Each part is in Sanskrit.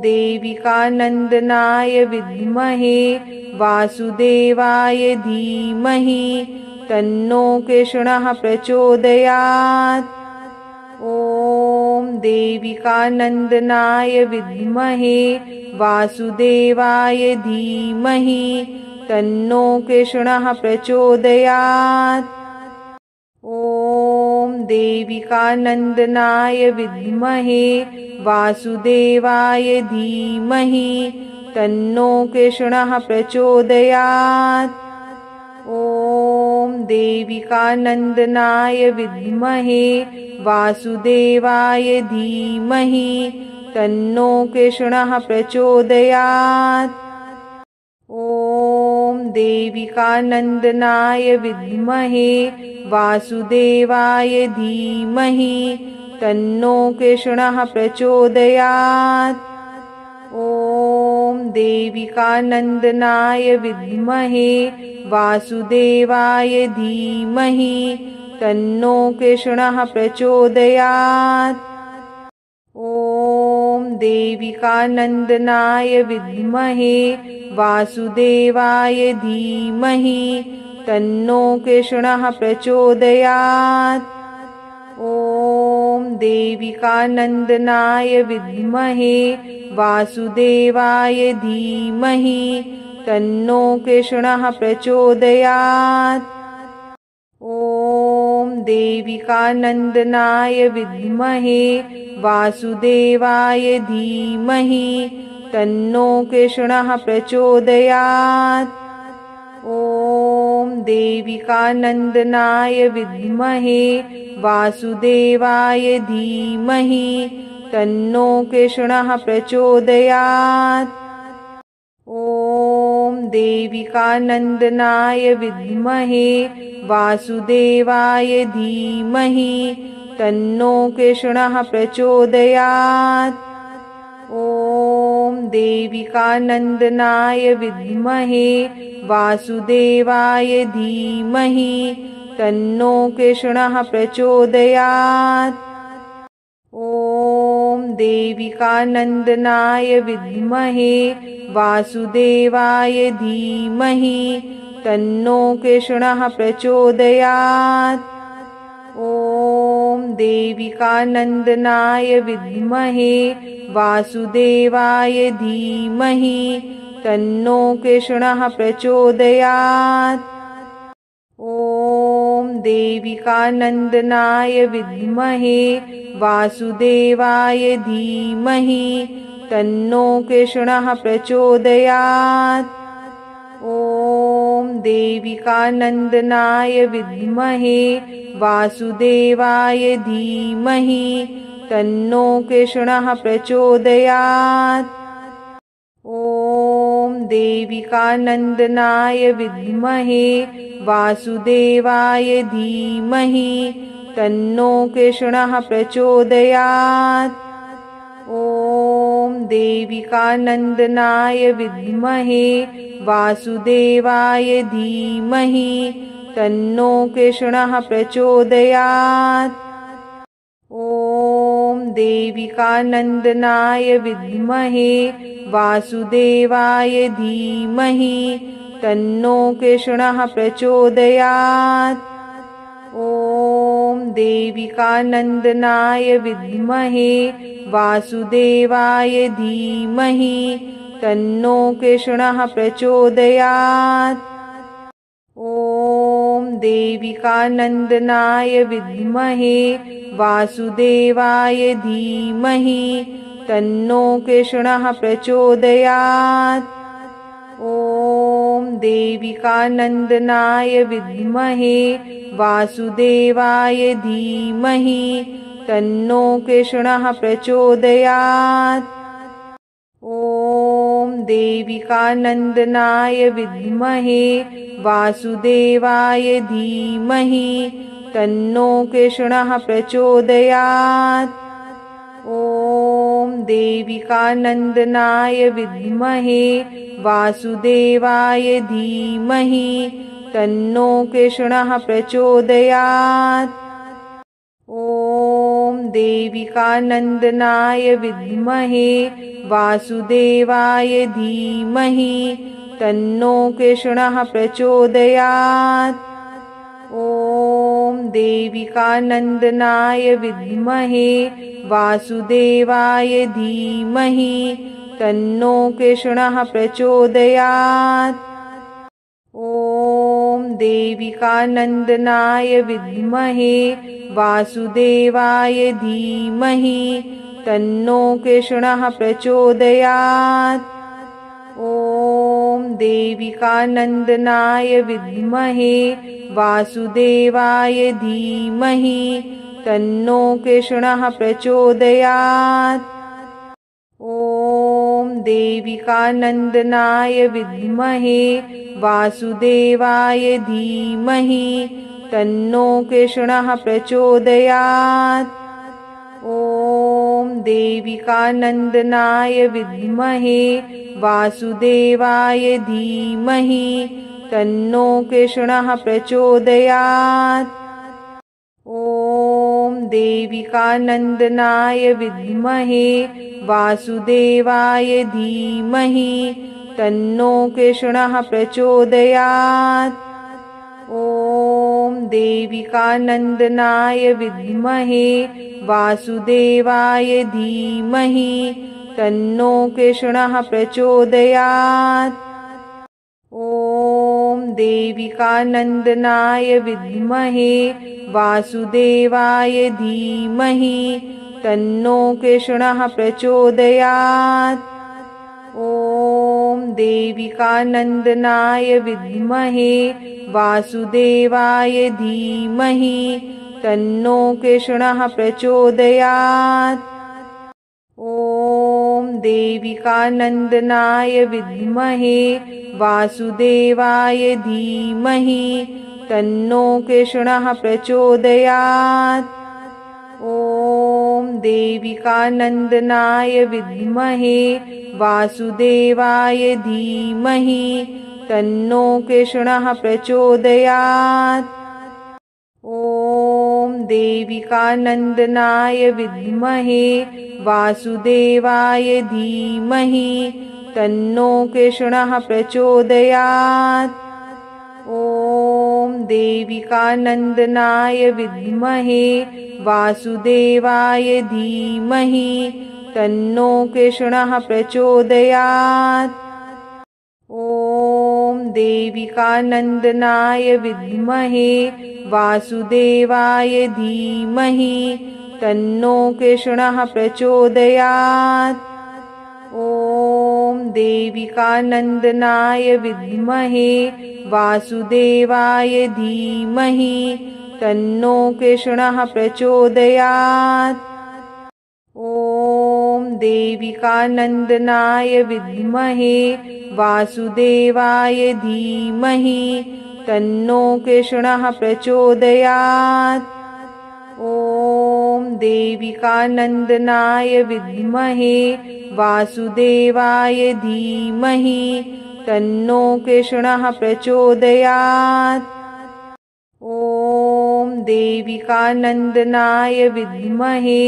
देविकानन्दनाय विद्महे वासुदेवाय धीमहि तन्नो कृष्णः प्रचोदयात्। ॐ देविकानन्दनाय विद्महे वासुदेवाय धीमहि तन्नो कृष्णः प्रचोदयात्। ॐ देविकानन्दनाय विद्महे वासुदेवाय धीमहि तन्नो कृष्णः प्रचोदयात्। ॐ देविकानन्दनाय विद्महे वासुदेवाय धीमहि तन्नो कृष्णः प्रचोदयात्। ॐ देविकानन्दनाय विद्महे वासुदेवाय धीमहि तन्नो कृष्णः प्रचोदयात्। ॐ देविकानन्दनाय विद्महे वासुदेवाय धीमहि तन्नो कृष्णः प्रचोदयात्। ॐ देविकानन्दनाय विद्महे वासुदेवाय धीमहि तन्नो कृष्णः प्रचोदयात्। ॐ देविकानन्दनाय विद्महे वासुदेवाय धीमहि तन्नो कृष्णः प्रचोदयात्। ॐ देविकानन्दनाय विद्महे वासुदेवाय धीमहि तन्नो कृष्णः प्रचोदयात्। ॐ देविकानन्दनाय विद्महे वासुदेवाय धीमहि तन्नो कृष्णः प्रचोदयात्। ॐ देविकानन्दनाय विद्महे वासुदेवाय धीमहि तन्नो कृष्णः प्रचोदयात्। ॐ देविकानन्दनाय विद्महे वासुदेवाय धीमहि तन्नो कृष्णः प्रचोदयात्। ॐ देविकानन्दनाय विद्महे वासुदेवाय धीमहि तन्नो कृष्णः प्रचोदयात्। ॐ देविकानन्दनाय विद्महे वासुदेवाय धीमहि तन्नो कृष्णः प्रचोदयात्। ॐ देविकानन्दनाय विद्महे वासुदेवाय धीमहि तन्नो कृष्णः प्रचोदयात्। ॐ देविकानन्दनाय विद्महे वासुदेवाय धीमहि तन्नो कृष्णः प्रचोदयात्। ॐ देविकानन्दनाय विद्महे वासुदेवाय धीमहि तन्नो कृष्णः प्रचोदयात्। ॐ देविकानन्दनाय विद्महे वासुदेवाय धीमहि तन्नो कृष्णः प्रचोदयात्। ॐ देविकानन्दनाय विद्महे वासुदेवाय धीमहि तन्नो कृष्णः प्रचोदयात्। ॐ देविकानन्दनाय विद्महे वासुदेवाय धीमहि तन्नो कृष्णः प्रचोदयात्। ॐ देविकानन्दनाय विद्महे वासुदेवाय धीमहि तन्नो कृष्णः प्रचोदयात्। ॐ देविकानन्दनाय विद्महे वासुदेवाय धीमहि तन्नो कृष्णः प्रचोदयात्। ॐ देविकानन्दनाय विद्महे वासुदेवाय धीमहि तन्नो कृष्णः प्रचोदयात्। ॐ देविकानन्दनाय विद्महे वासुदेवाय धीमहि तन्नो कृष्णः प्रचोदयात्। ॐ देविकानन्दनाय विद्महे वासुदेवाय धीमहि तन्नो कृष्णः प्रचोदयात्। ॐ देविकानन्दनाय विद्महे वासुदेवाय धीमहि तन्नो कृष्णः प्रचोदयात्। ॐ देविकानन्दनाय विद्महे वासुदेवाय धीमहि तन्नो कृष्णः प्रचोदयात्। ॐ देविकानन्दनाय विद्महे वासुदेवाय धीमहि तन्नो कृष्णः प्रचोदयात्। ॐ देविकानन्दनाय विद्महे वासुदेवाय धीमहि तन्नो कृष्णः प्रचोदयात्। ॐ देविकानन्दनाय विद्महे वासुदेवाय धीमहि तन्नो कृष्णः प्रचोदयात्। ॐ देविकानन्दनाय विद्महे वासुदेवाय धीमहि तन्नो कृष्णः प्रचोदयात्। ॐ देविकानन्दनाय विद्महे वासुदेवाय धीमहि तन्नो कृष्णः प्रचोदयात्। ॐ देविकानन्दनाय विद्महे वासुदेवाय धीमहि तन्नो कृष्णः प्रचोदयात्। ॐ देविकानन्दनाय विद्महे वासुदेवाय धीमहि तन्नो कृष्णः प्रचोदयात्। ॐ देविकानन्दनाय विद्महे वासुदेवाय धीमहि तन्नो कृष्णः प्रचोदयात्। ॐ देविकानन्दनाय विद्महे वासुदेवाय धीमहि तन्नो कृष्णः प्रचोदयात्। ॐ देविकानन्दनाय विद्महे वासुदेवाय धीमहि तन्नो कृष्णः प्रचोदयात्। ॐ देविकानन्दनाय विद्महे वासुदेवाय धीमहि तन्नो कृष्णः प्रचोदयात्। ॐ देविकानन्दनाय विद्महे वासुदेवाय धीमहि तन्नो कृष्णः प्रचोदयात्। ॐ देविकानन्दनाय विद्महे वासुदेवाय धीमहि तन्नो कृष्णः प्रचोदयात्। ॐ देविकानन्दनाय विद्महे वासुदेवाय धीमहि तन्नो कृष्णः प्रचोदयात्। ॐ देविकानन्दनाय विद्महे वासुदेवाय धीमहि तन्नो कृष्णः प्रचोदयात्। ॐ देविकानन्दनाय विद्महे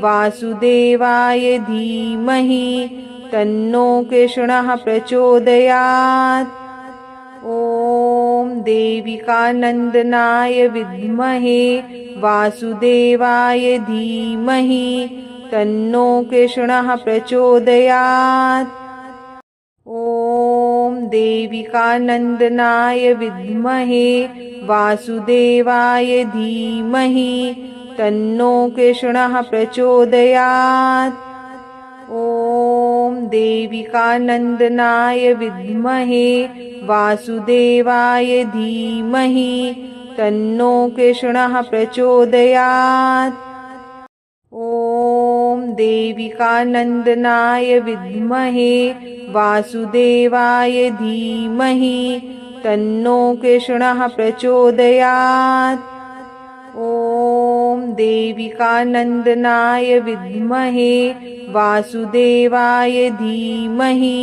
वासुदेवाय धीमहि तन्नो कृष्णः प्रचोदयात्। ॐ देविकानन्दनाय विद्महे वासुदेवाय धीमहि तन्नो कृष्णः प्रचोदयात्। ॐ देविकानन्दनाय विद्महे वासुदेवाय धीमहि तन्नो कृष्णः प्रचोदयात्। ॐ देविकानन्दनाय विद्महे वासुदेवाय धीमहि तन्नो कृष्णः प्रचोदयात्। ॐ देविकानन्दनाय विद्महे वासुदेवाय धीमहि तन्नो कृष्णः प्रचोदयात्। ॐ देविकानन्दनाय विद्महे वासुदेवाय धीमहि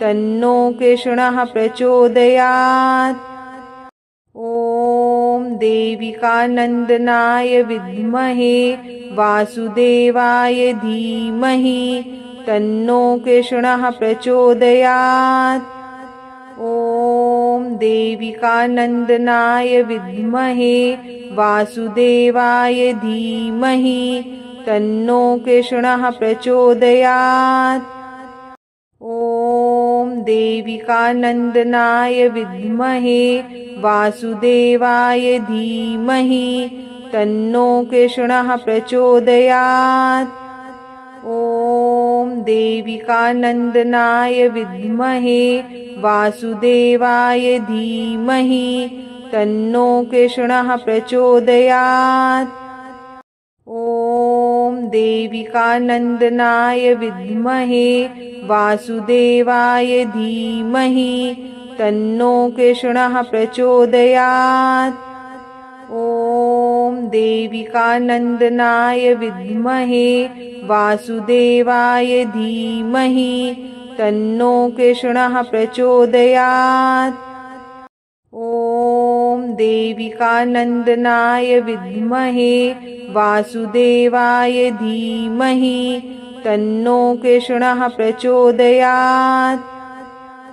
तन्नो कृष्णः प्रचोदयात्। ॐ देविकानन्दनाय विद्महे वासुदेवाय धीमहि तन्नो कृष्णः प्रचोदयात्। ॐ देविकानन्दनाय विद्महे वासुदेवाय धीमहि तन्नो कृष्णः प्रचोदयात्। ॐ देविकानन्दनाय विद्महे वासुदेवाय धीमहि तन्नो कृष्णः प्रचोदयात्। ॐ देविकानन्दनाय विद्महे वासुदेवाय धीमहि तन्नो कृष्णः प्रचोदयात्। ॐ देविकानन्दनाय विद्महे वासुदेवाय धीमहि तन्नो कृष्णः प्रचोदयात्। ॐ देविकानन्दनाय विद्महे वासुदेवाय धीमहि तन्नो कृष्णः प्रचोदयात्। ॐ देविकानन्दनाय विद्महे वासुदेवाय धीमहि तन्नो कृष्णः प्रचोदयात्।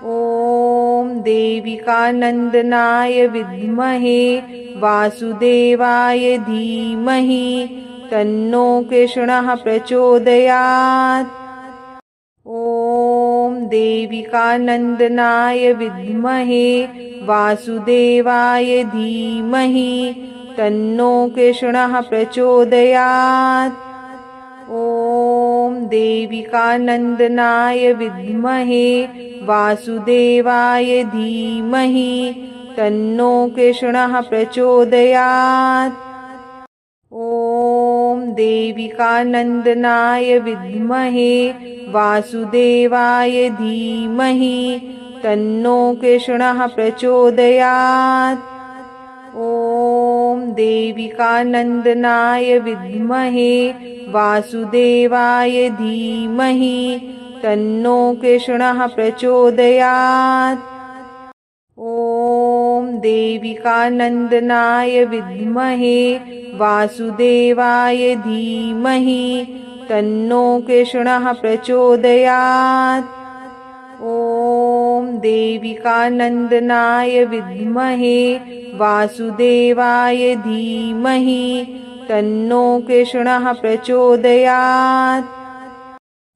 ॐ देविकानन्दनाय विद्महे वासुदेवाय धीमहि तन्नो कृष्णः प्रचोदयात्। ॐ देविकानन्दनाय विद्महे वासुदेवाय धीमहि तन्नो कृष्णः प्रचोदयात्। ॐ देविकानन्दनाय विद्महे वासुदेवाय धीमहि तन्नो कृष्णः प्रचोदयात्। ॐ देविकानन्दनाय विद्महे वासुदेवाय धीमहि तन्नो कृष्णः प्रचोदयात्। ॐ देविकानन्दनाय विद्महे वासुदेवाय धीमहि तन्नो कृष्णः प्रचोदयात्। ॐ देविकानन्दनाय विद्महे वासुदेवाय धीमहि तन्नो कृष्णः प्रचोदयात्। ॐ देविकानन्दनाय विद्महे वासुदेवाय धीमहि तन्नो कृष्णः प्रचोदयात्।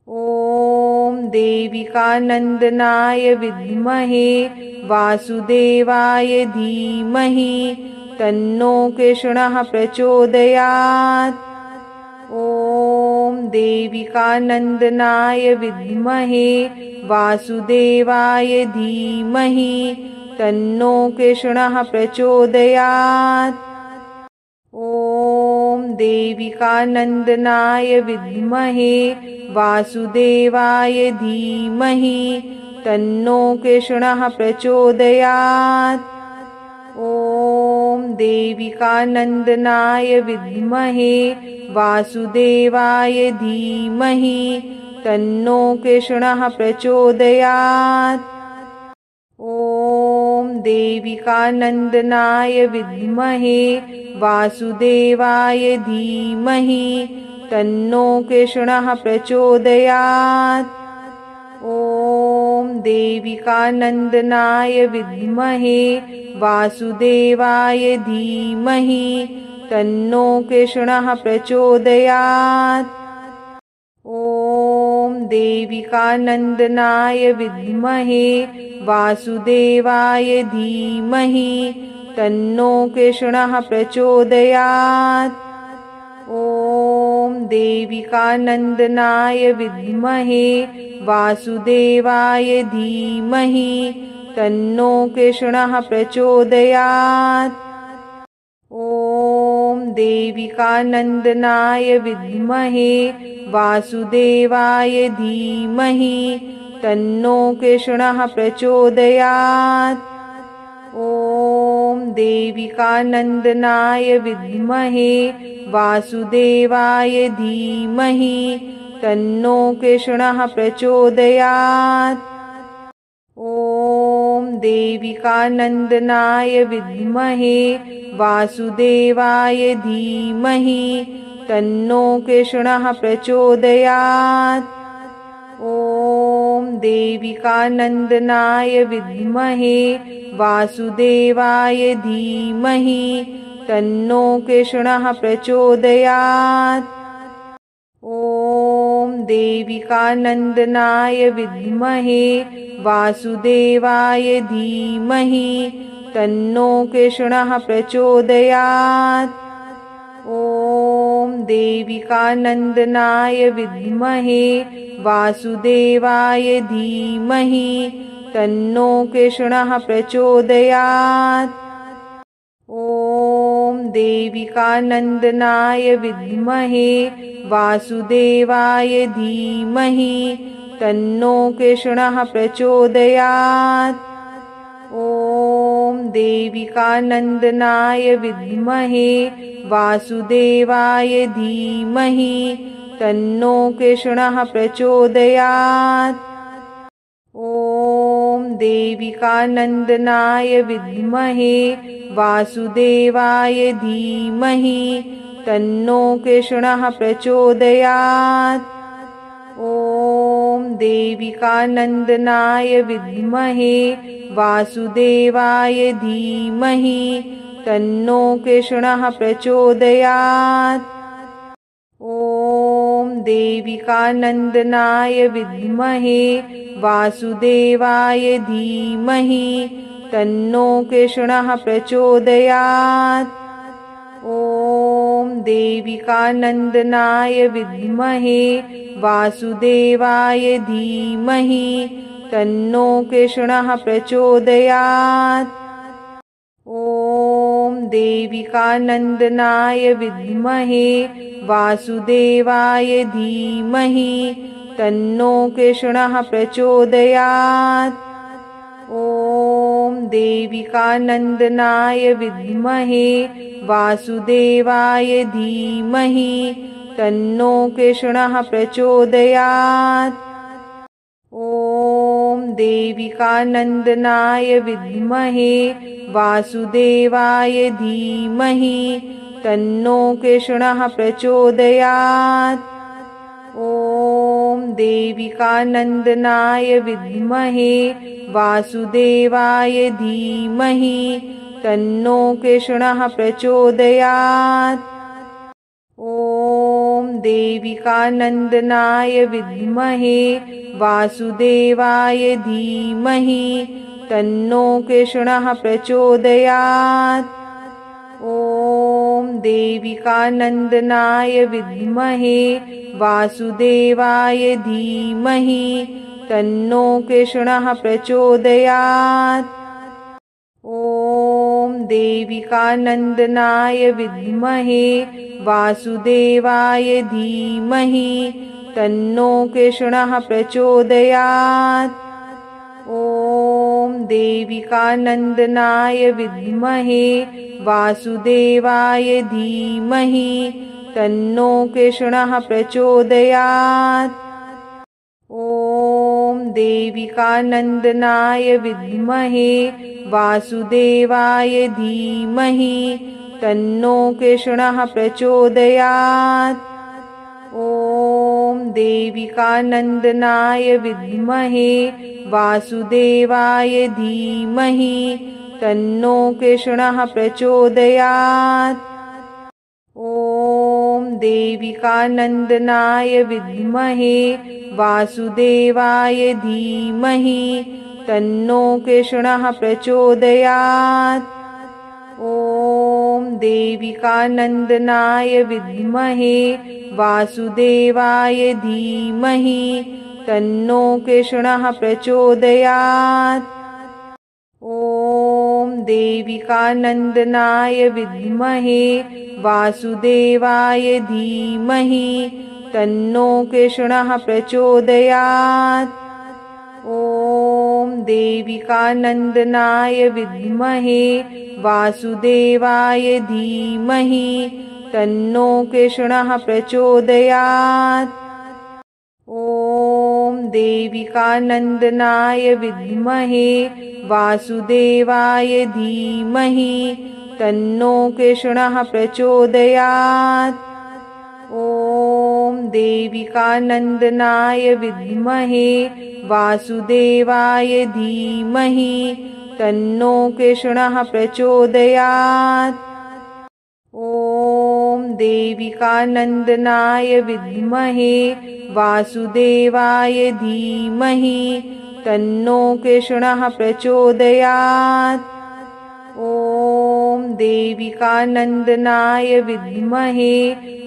ॐ देविकानन्दनाय विद्महे वासुदेवाय धीमहि तन्नो कृष्णः प्रचोदयात्। ॐ देविकानन्दनाय विद्महे वासुदेवाय धीमहि तन्नो कृष्णः प्रचोदयात्। ॐ देविकानन्दनाय विद्महे वासुदेवाय धीमहि तन्नो कृष्णः प्रचोदयात्। ॐ देविकानन्दनाय विद्महे वासुदेवाय धीमहि तन्नो कृष्णः प्रचोदयात्। ॐ देविकानन्दनाय विद्महे वासुदेवाय धीमहि तन्नो कृष्णः प्रचोदयात्। ॐ देविकानन्दनाय विद्महे वासुदेवाय धीमहि तन्नो कृष्णः प्रचोदयात्। ॐ देविकानन्दनाय विद्महे वासुदेवाय धीमहि तन्नो कृष्णः प्रचोदयात्। ॐ देविकानन्दनाय विद्महे वासुदेवाय धीमहि तन्नो कृष्णः प्रचोदयात्। ॐ देविकानन्दनाय विद्महे वासुदेवाय धीमहि तन्नो कृष्णः प्रचोदयात्। ॐ देविकानन्दनाय विद्महे वासुदेवाय धीमहि तन्नो कृष्णः प्रचोदयात्। ॐ देविकानन्दनाय विद्महे वासुदेवाय धीमहि तन्नो कृष्णः प्रचोदयात्। ॐ देविकानन्दनाय विद्महे वासुदेवाय धीमहि तन्नो कृष्णः प्रचोदयात्। ॐ देविकानन्दनाय विद्महे वासुदेवाय धीमहि तन्नो कृष्णः प्रचोदयात्। ॐ देविकानन्दनाय विद्महे वासुदेवाय धीमहि तन्नो कृष्णः प्रचोदयात्। ॐ देविकानन्दनाय विद्महे वासुदेवाय धीमहि तन्नो कृष्णः प्रचोदयात्। ॐ देविकानन्दनाय विद्महे वासुदेवाय धीमहि तन्नो कृष्णः प्रचोदयात्। ॐ देविकानन्दनाय विद्महे वासुदेवाय धीमहि तन्नो कृष्णः प्रचोदयात्। ॐ देविकानन्दनाय विद्महे वासुदेवाय धीमहि तन्नो कृष्णः प्रचोदयात्। ॐ देविकानन्दनाय विद्महे वासुदेवाय धीमहि तन्नो कृष्णः प्रचोदयात्। ॐ देविकानन्दनाय विद्महे वासुदेवाय धीमहि तन्नो कृष्णः प्रचोदयात्। ॐ देविकानन्दनाय विद्महे वासुदेवाय धीमहि तन्नो कृष्णः प्रचोदयात्। ॐ देविकानन्दनाय विद्महे वासुदेवाय धीमहि तन्नो कृष्णः प्रचोदयात्। ॐ देविकानन्दनाय विद्महे वासुदेवाय धीमहि तन्नो कृष्णः प्रचोदयात्। ॐ देविकानन्दनाय विद्महे वासुदेवाय धीमहि तन्नो कृष्णः प्रचोदयात्। ॐ देविकानन्दनाय विद्महे वासुदेवाय धीमहि तन्नो कृष्णः प्रचोदयात्। ॐ देविकानन्दनाय विद्महे वासुदेवाय धीमहि तन्नो कृष्णः प्रचोदयात्। ॐ देविकानन्दनाय विद्महे वासुदेवाय धीमहि तन्नो कृष्णः प्रचोदयात्। ॐ देविकानन्दनाय विद्महे वासुदेवाय धीमहि तन्नो कृष्णः प्रचोदयात्। ॐ देविकानन्दनाय विद्महे वासुदेवाय धीमहि तन्नो कृष्णः प्रचोदयात्। ॐ देविकानन्दनाय विद्महे वासुदेवाय धीमहि तन्नो कृष्णः प्रचोदयात्। ॐ देविकानन्दनाय विद्महे वासुदेवाय धीमहि तन्नो कृष्णः प्रचोदयात्। ॐ देविकानन्दनाय विद्महे वासुदेवाय धीमहि तन्नो कृष्णः प्रचोदयात्। ॐ देविकानन्दनाय विद्महे वासुदेवाय धीमहि तन्नो कृष्णः प्रचोदयात्। ॐ देविकानन्दनाय विद्महे वासुदेवाय धीमहि तन्नो कृष्णः प्रचोदयात्। ॐ देविकानन्दनाय विद्महे वासुदेवाय धीमहि तन्नो कृष्णः प्रचोदयात्। ॐ देविकानन्दनाय विद्महे वासुदेवाय धीमहि तन्नो कृष्णः प्रचोदयात्। ॐ देविकानन्दनाय विद्महे वासुदेवाय धीमहि तन्नो कृष्णः प्रचोदयात्। ॐ देविकानन्दनाय विद्महे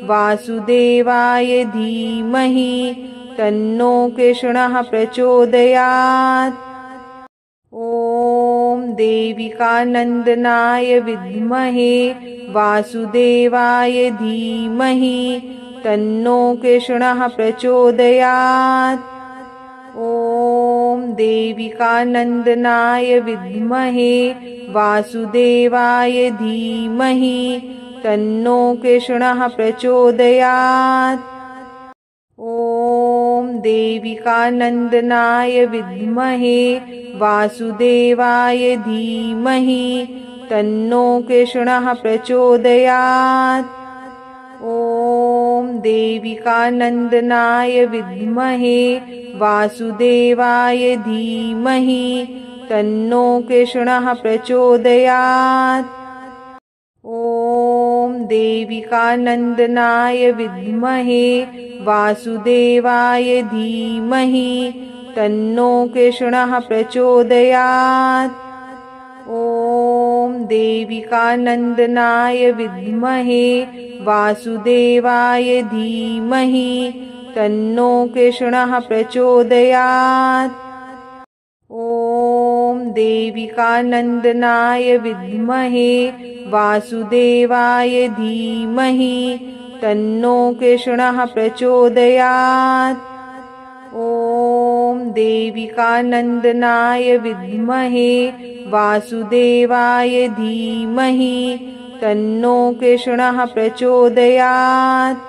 वासुदेवाय धीमहि तन्नो कृष्णः प्रचोदयात्। ॐ देविकानन्दनाय विद्महे वासुदेवाय धीमहि तन्नो कृष्णः प्रचोदयात्। ॐ देविकानन्दनाय विद्महे वासुदेवाय धीमहि तन्नो कृष्णः प्रचोदयात्। ॐ देविकानन्दनाय विद्महे वासुदेवाय धीमहि तन्नो कृष्णः प्रचोदयात्। ॐ देविकानन्दनाय विद्महे वासुदेवाय धीमहि तन्नो कृष्णः प्रचोदयात्। ॐ देविकानन्दनाय विद्महे वासुदेवाय धीमहि तन्नो कृष्णः प्रचोदयात्। ॐ देविकानन्दनाय विद्महे वासुदेवाय धीमहि तन्नो कृष्णः प्रचोदयात्। ॐ देविकानन्दनाय विद्महे वासुदेवाय धीमहि तन्नो कृष्णः प्रचोदयात्। ॐ देविकानन्दनाय विद्महे वासुदेवाय धीमहि तन्नो कृष्णः प्रचोदयात्।